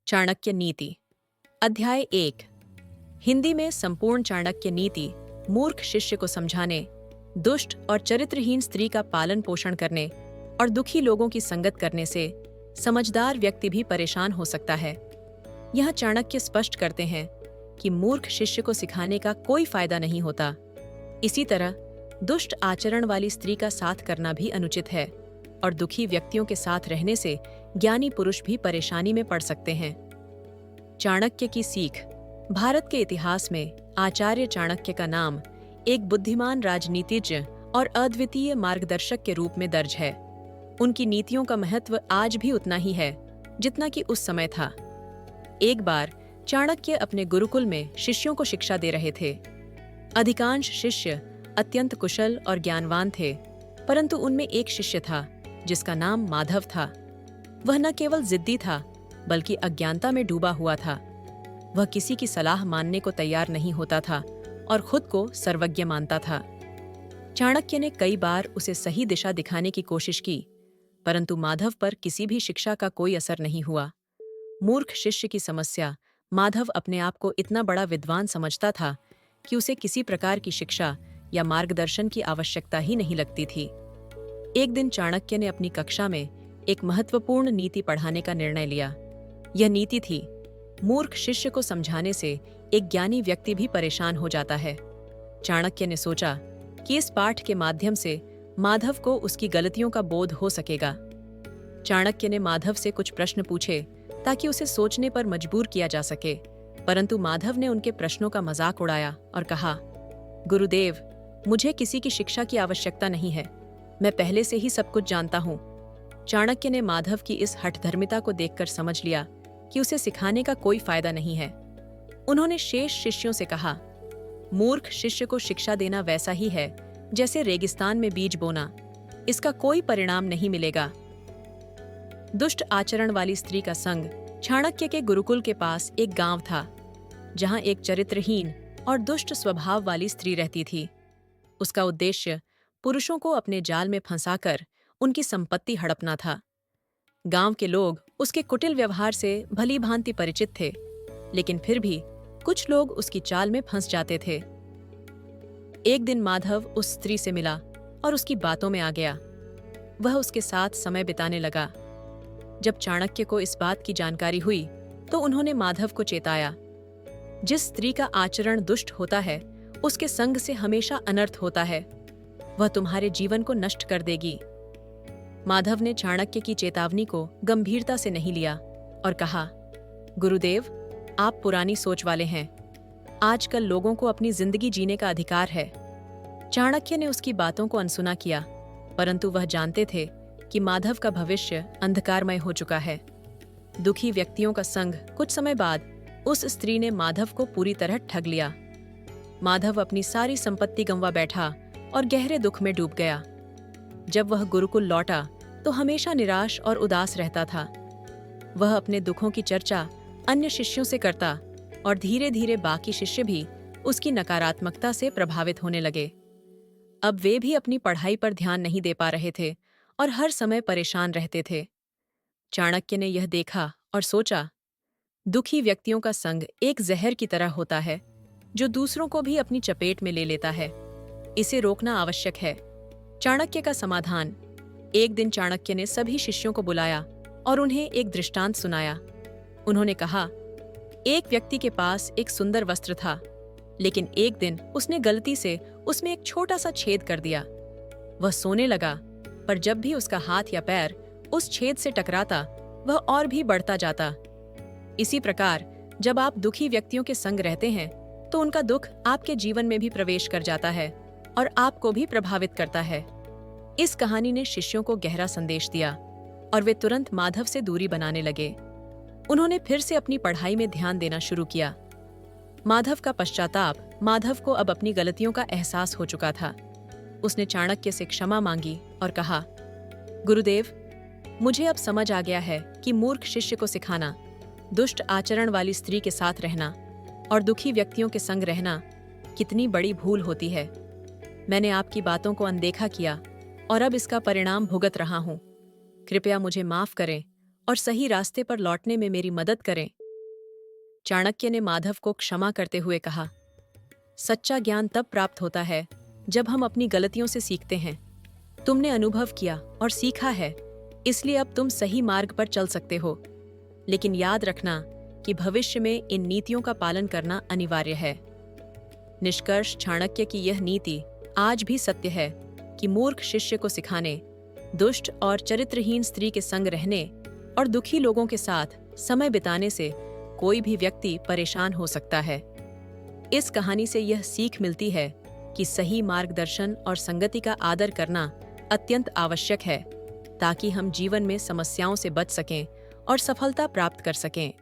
चाणक्य नीति। अध्याय 1। हिंदी में संपूर्ण चाणक्य नीति मूर्ख शिष्य को समझाने, दुष्ट और चरित्रहीन स्त्री का पालन पोषण करने और दुखी लोगों की संगत करने से समझदार व्यक्ति भी परेशान हो सकता है। यह चाणक्य स्पष्ट करते हैं कि मूर्ख शिष्य को सिखाने का कोई फायदा नहीं होता। इसी तरह दुष्ट आचरण वाली स्त्री का साथ करना भी अनुचित है और दुखी व्यक्तियों के साथ रहने से ज्ञानी पुरुष भी परेशानी में पड़ सकते हैं। चाणक्य की सीख। भारत के इतिहास में आचार्य चाणक्य का नाम एक बुद्धिमान राजनीतिज्ञ और अद्वितीय मार्गदर्शक के रूप में दर्ज है। उनकी नीतियों का महत्व आज भी उतना ही है जितना कि उस समय था। एक बार चाणक्य अपने गुरुकुल में शिष्यों को शिक्षा दे रहे थे। अधिकांश शिष्य अत्यंत कुशल और ज्ञानवान थे, परंतु उनमें एक शिष्य था जिसका नाम माधव था। वह न केवल जिद्दी था बल्कि अज्ञानता में डूबा हुआ था। वह किसी की सलाह मानने को तैयार नहीं होता था और खुद को सर्वज्ञ मानता था। चाणक्य ने कई बार उसे सही दिशा दिखाने की कोशिश की, परंतु माधव पर किसी भी शिक्षा का कोई असर नहीं हुआ। मूर्ख शिष्य की समस्या। माधव अपने आप को इतना बड़ा विद्वान समझता था कि उसे किसी प्रकार की शिक्षा या मार्गदर्शन की आवश्यकता ही नहीं लगती थी। एक दिन चाणक्य ने अपनी कक्षा में एक महत्वपूर्ण नीति पढ़ाने का निर्णय लिया। यह नीति थी, मूर्ख शिष्य को समझाने से एक ज्ञानी व्यक्ति भी परेशान हो जाता है। चाणक्य ने सोचा कि इस पाठ के माध्यम से माधव को उसकी गलतियों का बोध हो सकेगा। चाणक्य ने माधव से कुछ प्रश्न पूछे ताकि उसे सोचने पर मजबूर किया जा सके, परंतु माधव ने उनके प्रश्नों का मजाक उड़ाया और कहा, गुरुदेव, मुझे किसी की शिक्षा की आवश्यकता नहीं है, मैं पहले से ही सब कुछ जानता हूँ। चाणक्य ने माधव की इस हठधर्मिता को देखकर समझ लिया कि उसे सिखाने का कोई फायदा नहीं है। उन्होंने शेष शिष्यों से कहा, मूर्ख शिष्य को शिक्षा देना वैसा ही है जैसे रेगिस्तान में बीज बोना, इसका कोई परिणाम नहीं मिलेगा। दुष्ट आचरण वाली स्त्री का संग। चाणक्य के गुरुकुल के पास एक गांव था जहां एक चरित्रहीन और दुष्ट स्वभाव वाली स्त्री रहती थी। उसका उद्देश्य पुरुषों को अपने जाल में फंसाकर उनकी संपत्ति हड़पना था। गांव के लोग उसके कुटिल व्यवहार से भली भांति परिचित थे, लेकिन फिर भी कुछ लोग उसकी चाल में फंस जाते थे। एक दिन माधव उस स्त्री से मिला और उसकी बातों में आ गया। वह उसके साथ समय बिताने लगा। जब चाणक्य को इस बात की जानकारी हुई तो उन्होंने माधव को चेताया, जिस स्त्री का आचरण दुष्ट होता है उसके संग से हमेशा अनर्थ होता है, वह तुम्हारे जीवन को नष्ट कर देगी। माधव ने चाणक्य की चेतावनी को गंभीरता से नहीं लिया और कहा, गुरुदेव, आप पुरानी सोच वाले हैं। आजकल लोगों को अपनी जिंदगी जीने का अधिकार है। चाणक्य ने उसकी बातों को अनसुना किया, परंतु वह जानते थे कि माधव का भविष्य अंधकारमय हो चुका है। दुखी व्यक्तियों का संग। कुछ समय बाद उस स्त्री ने माधव को पूरी तरह ठग लिया। माधव अपनी सारी संपत्ति गंवा बैठा और गहरे दुख में डूब गया। जब वह गुरुकुल लौटा तो हमेशा निराश और उदास रहता था। वह अपने दुखों की चर्चा अन्य शिष्यों से करता और धीरे धीरे बाकी शिष्य भी उसकी नकारात्मकता से प्रभावित होने लगे। अब वे भी अपनी पढ़ाई पर ध्यान नहीं दे पा रहे थे और हर समय परेशान रहते थे। चाणक्य ने यह देखा और सोचा, दुखी व्यक्तियों का संग एक जहर की तरह होता है जो दूसरों को भी अपनी चपेट में ले लेता है। इसे रोकना आवश्यक है। चाणक्य का समाधान। एक दिन चाणक्य ने सभी शिष्यों को बुलाया और उन्हें एक दृष्टांत सुनाया। उन्होंने कहा, एक व्यक्ति के पास एक सुंदर वस्त्र था, लेकिन एक दिन उसने गलती से उसमें एक छोटा सा छेद कर दिया। वह सोने लगा, पर जब भी उसका हाथ या पैर उस छेद से टकराता वह और भी बढ़ता जाता। इसी प्रकार जब आप दुखी व्यक्तियों के संग रहते हैं तो उनका दुख आपके जीवन में भी प्रवेश कर जाता है और आपको भी प्रभावित करता है। इस कहानी ने शिष्यों को गहरा संदेश दिया और वे तुरंत माधव से दूरी बनाने लगे। उन्होंने फिर से अपनी पढ़ाई में ध्यान देना शुरू किया। माधव का पश्चाताप। माधव को अब अपनी गलतियों का एहसास हो चुका था। उसने चाणक्य से क्षमा मांगी और कहा, गुरुदेव, मुझे अब समझ आ गया है कि मूर्ख शिष्य को सिखाना, दुष्ट आचरण वाली स्त्री के साथ रहना और दुखी व्यक्तियों के संग रहना कितनी बड़ी भूल होती है। मैंने आपकी बातों को अनदेखा किया और अब इसका परिणाम भुगत रहा हूँ। कृपया मुझे माफ करें और सही रास्ते पर लौटने में मेरी मदद करें। चाणक्य ने माधव को क्षमा करते हुए कहा, सच्चा ज्ञान तब प्राप्त होता है जब हम अपनी गलतियों से सीखते हैं। तुमने अनुभव किया और सीखा है, इसलिए अब तुम सही मार्ग पर चल सकते हो। लेकिन याद रखना कि भविष्य में इन नीतियों का पालन करना अनिवार्य है। निष्कर्ष, चाणक्य की यह नीति आज भी सत्य है कि मूर्ख शिष्य को सिखाने, दुष्ट और चरित्रहीन स्त्री के संग रहने और दुखी लोगों के साथ समय बिताने से कोई भी व्यक्ति परेशान हो सकता है। इस कहानी से यह सीख मिलती है कि सही मार्गदर्शन और संगति का आदर करना अत्यंत आवश्यक है, ताकि हम जीवन में समस्याओं से बच सकें और सफलता प्राप्त कर सकें।